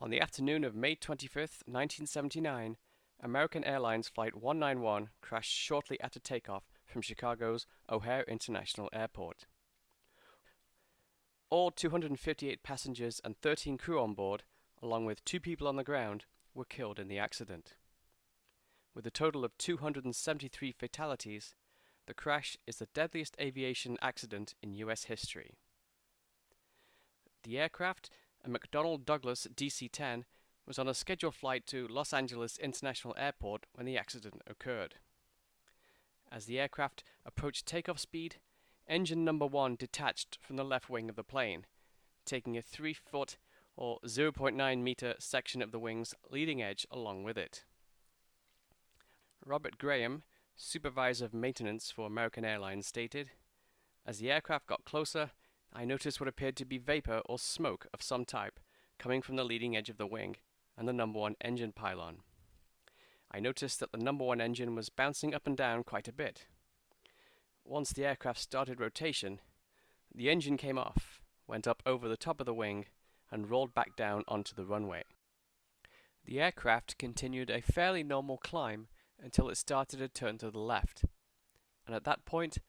On the afternoon of May 25th, 1979, American Airlines Flight 191 crashed shortly after takeoff from Chicago's O'Hare International Airport. All 258 passengers and 13 crew on board, along with 2 people on the ground, were killed in the accident. With a total of 273 fatalities, the crash is the deadliest aviation accident in U.S. history. The aircraft, a McDonnell Douglas DC-10, was on a scheduled flight to Los Angeles International Airport when the accident occurred. As the aircraft approached takeoff speed, engine number 1 detached from the left wing of the plane, taking a 3-foot or 0.9 meter section of the wing's leading edge along with it. Robert Graham, supervisor of maintenance for American Airlines, stated, "As the aircraft got closer, I noticed what appeared to be vapor or smoke of some type coming from the leading edge of the wing and the number 1 engine pylon. I noticed that the number 1 engine was bouncing up and down quite a bit. Once the aircraft started rotation, the engine came off, went up over the top of the wing, and rolled back down onto the runway. The aircraft continued a fairly normal climb until it started to turn to the left, and at that point,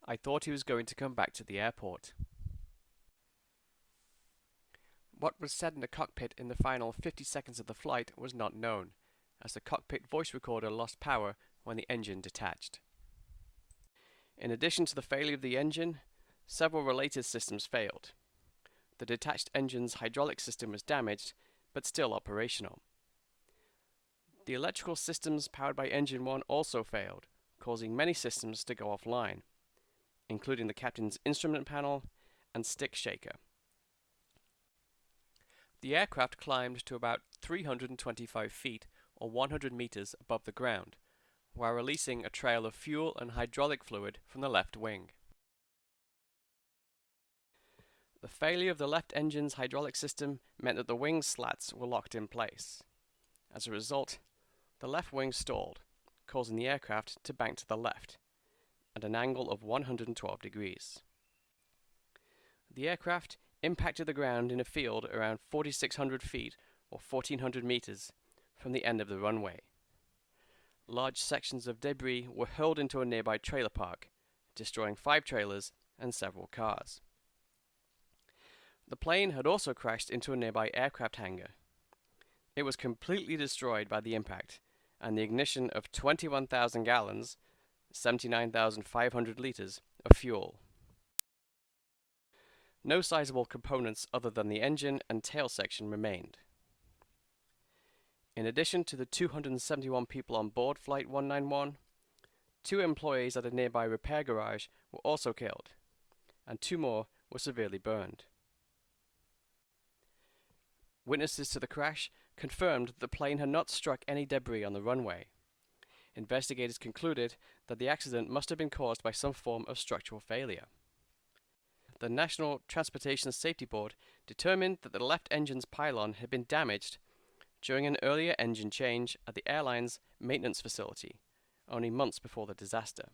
I thought he was going to come back to the airport." What was said in the cockpit in the final 50 seconds of the flight was not known, as the cockpit voice recorder lost power when the engine detached. In addition to the failure of the engine, several related systems failed. The detached engine's hydraulic system was damaged, but still operational. The electrical systems powered by engine 1 also failed, causing many systems to go offline, including the captain's instrument panel and stick shaker. The aircraft climbed to about 325 feet or 100 meters above the ground, while releasing a trail of fuel and hydraulic fluid from the left wing. The failure of the left engine's hydraulic system meant that the wing slats were locked in place. As a result, the left wing stalled, causing the aircraft to bank to the left at an angle of 112 degrees. The aircraft impacted the ground in a field around 4,600 feet or 1,400 meters from the end of the runway. Large sections of debris were hurled into a nearby trailer park, destroying 5 trailers and several cars. The plane had also crashed into a nearby aircraft hangar. It was completely destroyed by the impact, and the ignition of 21,000 gallons, 79,500 liters, of fuel. No sizable components other than the engine and tail section remained. In addition to the 271 people on board Flight 191, 2 employees at a nearby repair garage were also killed, and 2 more were severely burned. Witnesses to the crash confirmed that the plane had not struck any debris on the runway. Investigators concluded that the accident must have been caused by some form of structural failure. The National Transportation Safety Board determined that the left engine's pylon had been damaged during an earlier engine change at the airline's maintenance facility, only months before the disaster.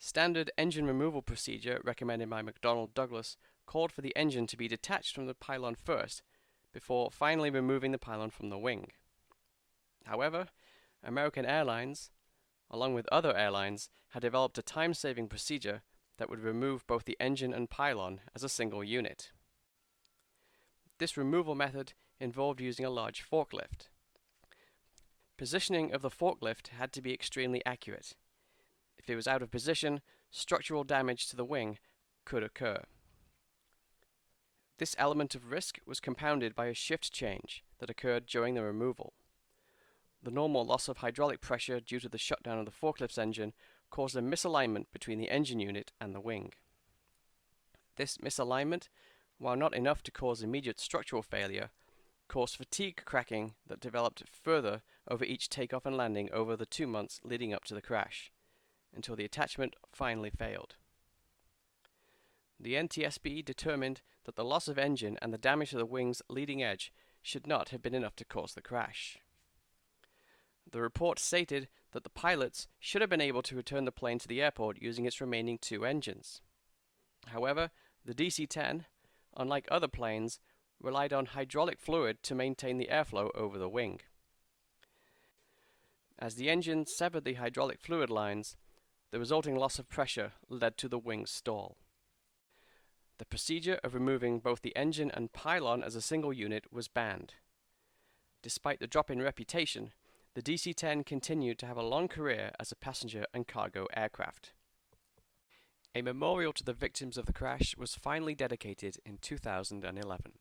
Standard engine removal procedure recommended by McDonnell Douglas called for the engine to be detached from the pylon first, before finally removing the pylon from the wing. However, American Airlines, along with other airlines, had developed a time-saving procedure that would remove both the engine and pylon as a single unit. This removal method involved using a large forklift. Positioning of the forklift had to be extremely accurate. If it was out of position, structural damage to the wing could occur. This element of risk was compounded by a shift change that occurred during the removal. The normal loss of hydraulic pressure due to the shutdown of the forklift's engine caused a misalignment between the engine unit and the wing. This misalignment, while not enough to cause immediate structural failure, caused fatigue cracking that developed further over each takeoff and landing over the 2 months leading up to the crash, until the attachment finally failed. The NTSB determined that the loss of engine and the damage to the wing's leading edge should not have been enough to cause the crash. The report stated that the pilots should have been able to return the plane to the airport using its remaining 2 engines. However, the DC-10, unlike other planes, relied on hydraulic fluid to maintain the airflow over the wing. As the engine severed the hydraulic fluid lines, the resulting loss of pressure led to the wing's stall. The procedure of removing both the engine and pylon as a single unit was banned. Despite the drop in reputation, the DC-10 continued to have a long career as a passenger and cargo aircraft. A memorial to the victims of the crash was finally dedicated in 2011.